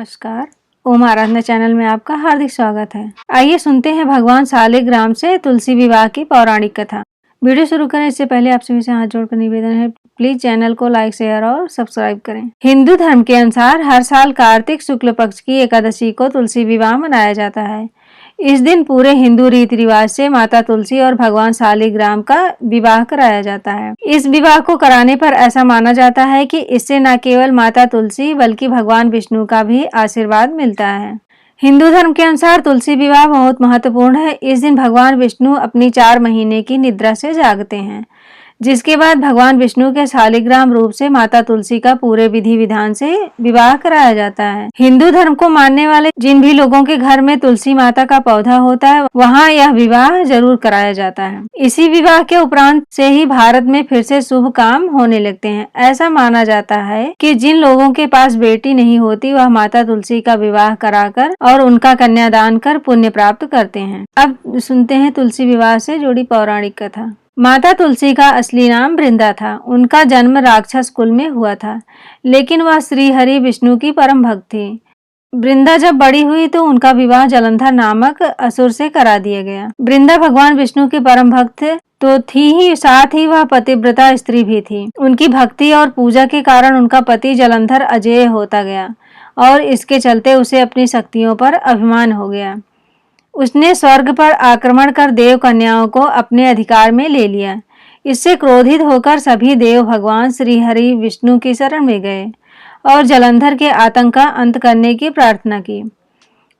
नमस्कार। ओम आराधना चैनल में आपका हार्दिक स्वागत है। आइए सुनते हैं भगवान शालिग्राम से तुलसी विवाह की पौराणिक कथा। वीडियो शुरू करें इससे पहले आप सभी से हाथ जोड़कर निवेदन है, प्लीज चैनल को लाइक, शेयर और सब्सक्राइब करें। हिंदू धर्म के अनुसार हर साल कार्तिक शुक्ल पक्ष की एकादशी को तुलसी विवाह मनाया जाता है। इस दिन पूरे हिंदू रीति रिवाज से माता तुलसी और भगवान शालिग्राम का विवाह कराया जाता है। इस विवाह को कराने पर ऐसा माना जाता है कि इससे न केवल माता तुलसी बल्कि भगवान विष्णु का भी आशीर्वाद मिलता है। हिंदू धर्म के अनुसार तुलसी विवाह बहुत महत्वपूर्ण है। इस दिन भगवान विष्णु अपनी 4 महीने की निद्रा से जागते हैं, जिसके बाद भगवान विष्णु के शालिग्राम रूप से माता तुलसी का पूरे विधि विधान से विवाह कराया जाता है। हिंदू धर्म को मानने वाले जिन भी लोगों के घर में तुलसी माता का पौधा होता है, वहाँ यह विवाह जरूर कराया जाता है। इसी विवाह के उपरांत से ही भारत में फिर से शुभ काम होने लगते हैं। ऐसा माना जाता है कि जिन लोगों के पास बेटी नहीं होती, वह माता तुलसी का विवाह कराकर और उनका कन्यादान कर पुण्य प्राप्त करते हैं। अब सुनते हैं तुलसी विवाह से जुड़ी पौराणिक कथा। माता तुलसी का असली नाम वृंदा था। उनका जन्म राक्षस कुल में हुआ था, लेकिन वह श्री हरि विष्णु की परम भक्त थी। वृंदा जब बड़ी हुई तो उनका विवाह जलंधर नामक असुर से करा दिया गया। वृंदा भगवान विष्णु की परम भक्त तो थी ही, साथ ही वह पतिव्रता स्त्री भी थी। उनकी भक्ति और पूजा के कारण उनका पति जलंधर अजेय होता गया और इसके चलते उसे अपनी शक्तियों पर अभिमान हो गया। उसने स्वर्ग पर आक्रमण कर देव कन्याओं को अपने अधिकार में ले लिया। इससे क्रोधित होकर सभी देव भगवान श्री हरि विष्णु की शरण में गए और जलंधर के आतंक का अंत करने की प्रार्थना की।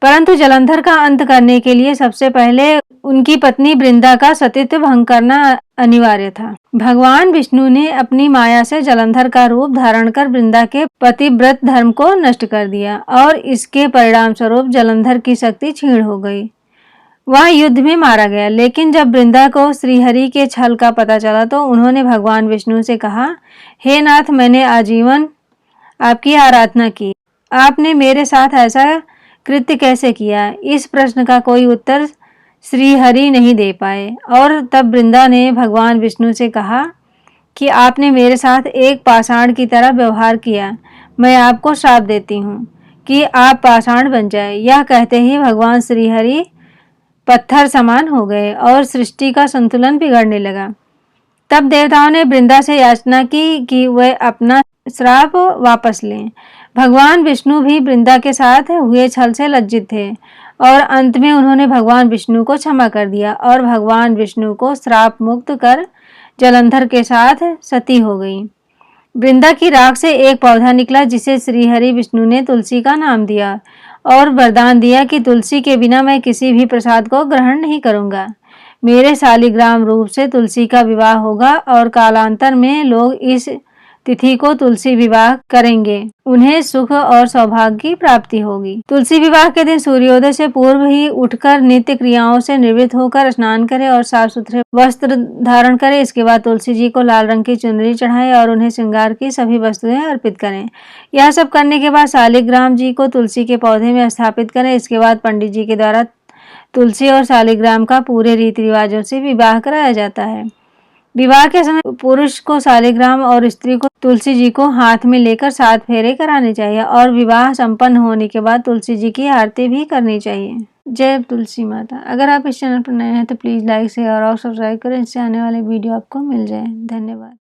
परंतु जलंधर का अंत करने के लिए सबसे पहले उनकी पत्नी वृंदा का सतीत्व भंग करना अनिवार्य था। भगवान विष्णु ने अपनी माया से जलंधर का रूप धारण कर वृंदा के पतिव्रत धर्म को नष्ट कर दिया और इसके परिणाम स्वरूप जलंधर की शक्ति क्षीण हो गई। वह युद्ध में मारा गया। लेकिन जब वृंदा को श्रीहरि के छल का पता चला तो उन्होंने भगवान विष्णु से कहा, हे नाथ, मैंने आजीवन आपकी आराधना की, आपने मेरे साथ ऐसा कृत्य कैसे किया? इस प्रश्न का कोई उत्तर श्रीहरि नहीं दे पाए और तब वृंदा ने भगवान विष्णु से कहा कि आपने मेरे साथ एक पाषाण की तरह व्यवहार किया। मैं आपको श्राप देती हूँ कि आप पाषाण बन जाए। यह कहते ही भगवान श्रीहरि पत्थर समान हो गए और सृष्टि का संतुलन बिगड़ने लगा। तब देवताओं ने वृंदा से याचना की कि वह अपना श्राप वापस लें। भगवान विष्णु भी वृंदा के साथ हुए छल से लज्जित थे और अंत में उन्होंने भगवान विष्णु को क्षमा कर दिया और भगवान विष्णु को श्राप मुक्त कर जलंधर के साथ सती हो गई। वृंदा की राख से एक पौधा निकला जिसे श्रीहरि विष्णु ने तुलसी का नाम दिया और वरदान दिया कि तुलसी के बिना मैं किसी भी प्रसाद को ग्रहण नहीं करूंगा। मेरे शालिग्राम रूप से तुलसी का विवाह होगा और कालांतर में लोग इस तिथि को तुलसी विवाह करेंगे। उन्हें सुख और सौभाग्य की प्राप्ति होगी। तुलसी विवाह के दिन सूर्योदय से पूर्व ही उठकर नित्य क्रियाओं से निवृत्त होकर स्नान करें और साफ सुथरे वस्त्र धारण करें। इसके बाद तुलसी जी को लाल रंग की चुनरी चढ़ाएं और उन्हें श्रृंगार की सभी वस्तुएं अर्पित करें। यह सब करने के बाद शालिग्राम जी को तुलसी के पौधे में स्थापित करें। इसके बाद पंडित जी के द्वारा तुलसी और शालिग्राम का पूरे रीति रिवाजों से विवाह कराया जाता है। विवाह के समय पुरुष को शालिग्राम और स्त्री को तुलसी जी को हाथ में लेकर 7 फेरे कराने चाहिए और विवाह संपन्न होने के बाद तुलसी जी की आरती भी करनी चाहिए। जय तुलसी माता। अगर आप इस चैनल पर नए हैं तो प्लीज लाइक, शेयर और सब्सक्राइब करें, इससे आने वाले वीडियो आपको मिल जाए। धन्यवाद।